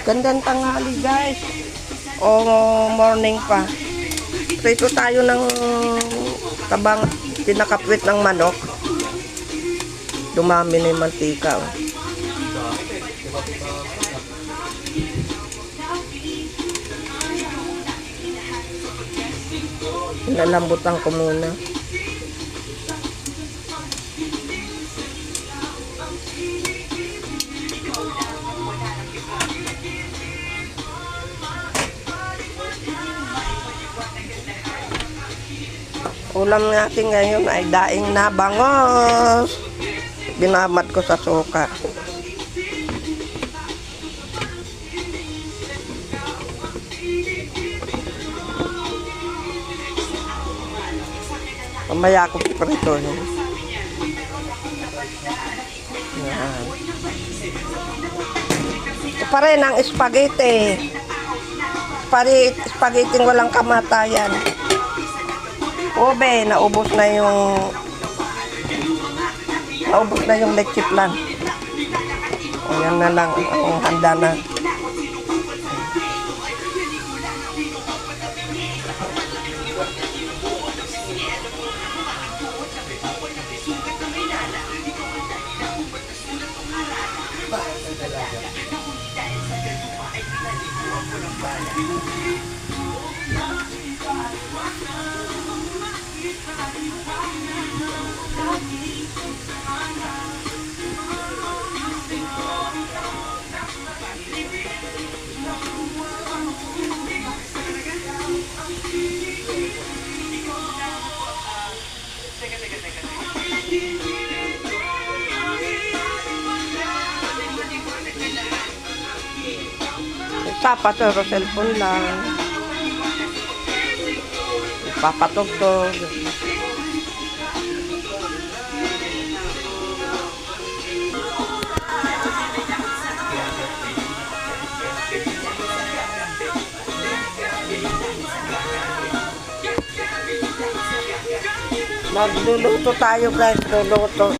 Gandang tanghali guys. O morning pa. Prito tayo ng pinakapwit ng manok. Dumami na yung mantika. Oh. Inalambutan ko muna. Ulam natin ngayon ay daing na bangos. Binamad ko sa suka. Mamaya ko prito yun. Yan. Ito pa rin ang spaghetti. Spaghetti walang kamatayan. Obe, naubos na yung leche plan. O yan na lang ang handa na. Papaturo cellphone lang. Papatugtog. Magluluto tayo guys, luluto.